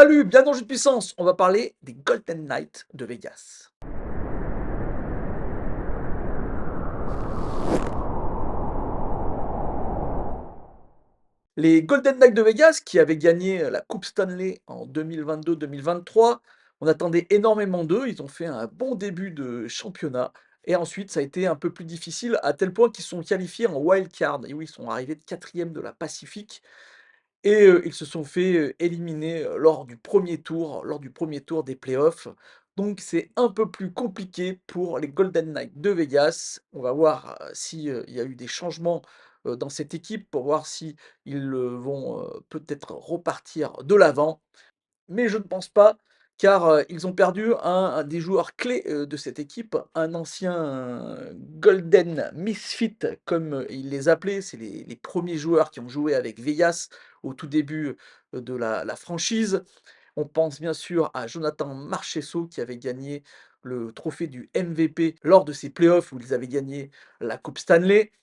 Salut, bienvenue dans Jeu de puissance. On va parler des Golden Knights de Vegas. Les Golden Knights de Vegas qui avaient gagné la Coupe Stanley en 2022-2023, on attendait énormément d'eux. Ils ont fait un bon début de championnat et ensuite ça a été un peu plus difficile à tel point qu'ils se sont qualifiés en wild card. Et oui, ils sont arrivés de quatrième de la Pacifique et ils se sont fait, éliminer, lors du premier tour des playoffs. Donc c'est un peu plus compliqué pour les Golden Knights de Vegas. On va voir, si, il y a eu des changements, dans cette équipe pour voir si ils, vont, peut-être repartir de l'avant. Mais je ne pense pas, car, ils ont perdu un des joueurs clés, de cette équipe, un ancien Golden Misfit comme, ils les appelaient. C'est les 1 joueurs qui ont joué avec Vegas au tout début, de la franchise. On pense bien sûr à Jonathan Marchessault qui avait gagné le trophée du MVP lors de ces playoffs où ils avaient gagné la coupe Stanley.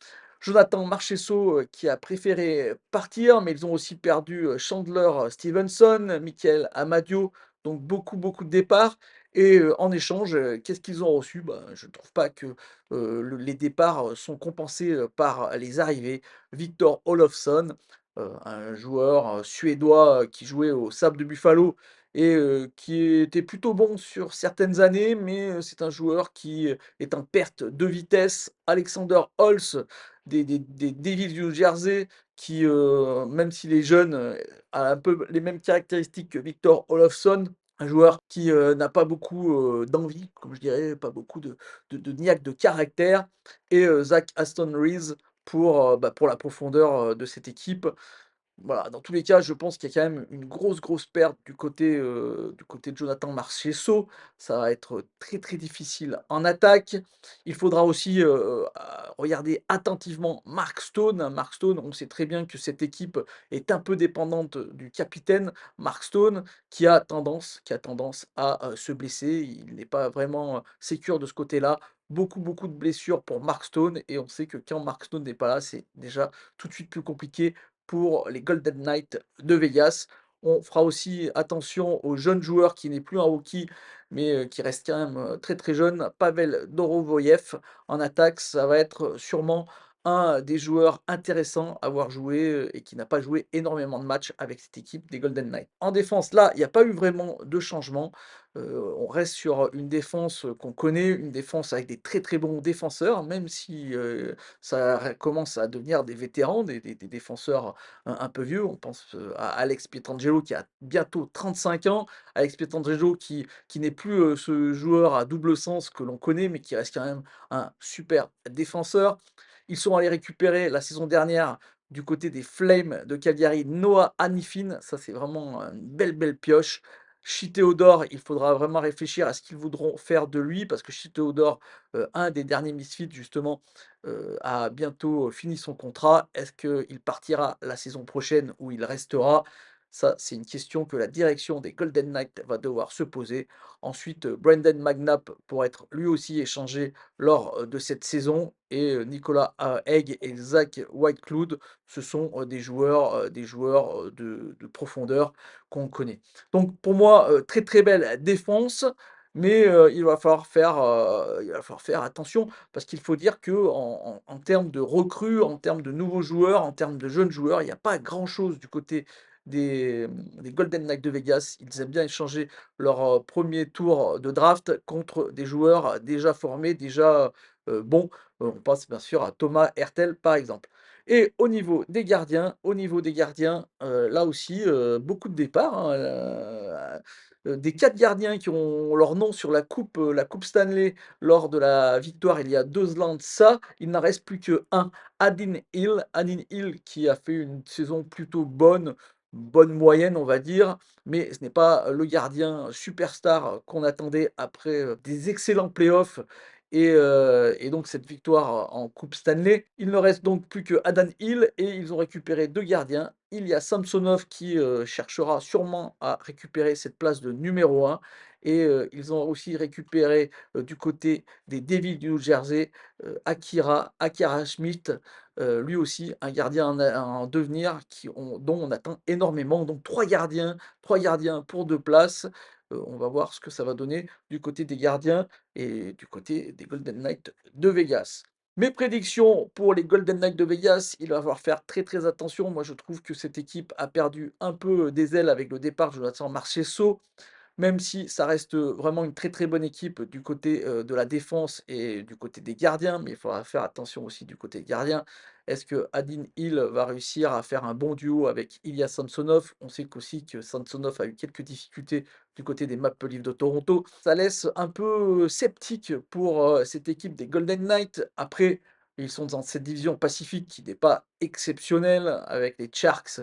Jonathan Marchessault, qui a préféré partir, mais ils ont aussi perdu, Chandler, Stevenson, Michael Amadio, donc beaucoup, beaucoup de départs et en échange, qu'est-ce qu'ils ont reçu? Ben, je ne trouve pas que, les départs, sont compensés, par les arrivées. Victor Olofsson, un joueur, suédois, qui jouait au Sabres de Buffalo et qui était plutôt bon sur certaines années, mais c'est un joueur qui, est en perte de vitesse. Alexander Holtz des Devils du Jersey qui, même s'il est jeune, a un peu les mêmes caractéristiques que Victor Olofsson, un joueur qui, n'a pas beaucoup, d'envie, comme je dirais, pas beaucoup de niaque de caractère et Zach Aston Reese pour la profondeur, de cette équipe. Voilà, dans tous les cas, je pense qu'il y a quand même une grosse, grosse perte du côté de Jonathan Marchessault. Ça va être très, très difficile en attaque. Il faudra aussi, regarder attentivement Mark Stone. Mark Stone, on sait très bien que cette équipe est un peu dépendante du capitaine Mark Stone, qui a tendance à, se blesser. Il n'est pas vraiment, sécure de ce côté-là. Beaucoup, beaucoup de blessures pour Mark Stone et on sait que quand Mark Stone n'est pas là, c'est déjà tout de suite plus compliqué pour les Golden Knights de Vegas. On fera aussi attention aux jeunes joueurs qui n'est plus un rookie, mais qui reste quand même très très jeune. Pavel Dorovoyev en attaque, ça va être sûrement un des joueurs intéressants à voir jouer et qui n'a pas joué énormément de matchs avec cette équipe des Golden Knights. En défense, là, il n'y a pas eu vraiment de changement. On reste sur une défense qu'on connaît, une défense avec des très très bons défenseurs, même si ça commence à devenir des vétérans, des défenseurs un peu vieux. On pense, à Alex Pietrangelo qui a bientôt 35 ans. Alex Pietrangelo qui n'est plus, ce joueur à double sens que l'on connaît, mais qui reste quand même un super défenseur. Ils sont allés récupérer la saison dernière du côté des Flames de Calgary, Noah Hanifin. Ça, c'est vraiment une belle, belle pioche. Shea Theodore, il faudra vraiment réfléchir à ce qu'ils voudront faire de lui parce que Shea Theodore, un des derniers misfits justement, a bientôt fini son contrat. Est-ce qu'il partira la saison prochaine ou il restera? Ça, c'est une question que la direction des Golden Knights va devoir se poser. Ensuite, Brendan McNabb pourrait être lui aussi échangé lors, de cette saison et Nicolas Hague et Zach Whitecloud, ce sont, des joueurs, de profondeur qu'on connaît. Donc pour moi, très, très belle défense, mais il va falloir faire attention parce qu'il faut dire qu'en termes de recrues, en termes de nouveaux joueurs, en termes de jeunes joueurs, il n'y a pas grand-chose du côté des Golden Knights de Vegas. Ils aiment bien échanger leur, 1 tour de draft contre des joueurs déjà formés, déjà, bons. On pense bien sûr à Thomas Hertel, par exemple. Et au niveau des gardiens, là aussi, beaucoup de départs, hein, des 4 gardiens qui ont leur nom sur la coupe Stanley lors de la victoire il y a 2 ans de ça, il n'en reste plus qu'1, Adin Hill. Adin Hill qui a fait une saison plutôt bonne moyenne on va dire, mais ce n'est pas le gardien superstar qu'on attendait après, des excellents playoffs et donc cette victoire en coupe Stanley. Il ne reste donc plus que Adin Hill et ils ont récupéré 2 gardiens. Il y a Samsonov qui, cherchera sûrement à récupérer cette place de numéro 1 et ils ont aussi récupéré, du côté des Devils du New Jersey, Akira Schmidt, lui aussi un gardien en devenir dont on attend énormément. Donc 3 gardiens pour 2 places. On va voir ce que ça va donner du côté des gardiens et du côté des Golden Knights de Vegas. Mes prédictions pour les Golden Knights de Vegas, il va falloir faire très, très attention. Moi, je trouve que cette équipe a perdu un peu des ailes avec le départ de Jonathan Marchessault. Même si ça reste, vraiment une très, très bonne équipe du côté, de la défense et du côté des gardiens, mais il faudra faire attention aussi du côté des gardiens. Est-ce que Adin Hill va réussir à faire un bon duo avec Ilya Samsonov? On sait qu'aussi que Samsonov a eu quelques difficultés du côté des Maple Leafs de Toronto. Ça laisse un peu sceptique pour, cette équipe des Golden Knights. Après, ils sont dans cette division Pacifique qui n'est pas exceptionnelle avec les Sharks,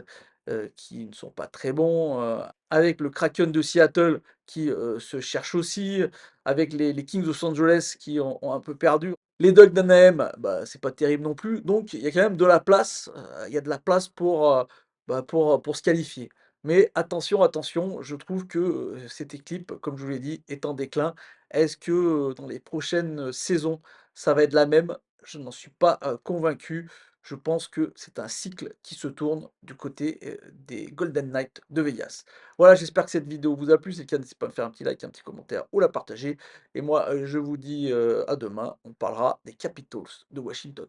qui ne sont pas très bons, avec le Kraken de Seattle qui, se cherche aussi, avec les Kings de Los Angeles qui ont un peu perdu. Les Ducks d'Anaheim, bah, c'est pas terrible non plus, donc il y a quand même de la place, il y a de la place pour se qualifier. Mais attention, attention, je trouve que, cette équipe, comme je vous l'ai dit, est en déclin. Est-ce que, dans les prochaines saisons, ça va être la même? Je n'en suis pas, convaincu. Je pense que c'est un cycle qui se tourne du côté, des Golden Knights de Vegas. Voilà, j'espère que cette vidéo vous a plu. Si c'est le cas, n'hésitez pas à me faire un petit like, un petit commentaire ou la partager. Et moi, je vous dis, à demain. On parlera des Capitals de Washington.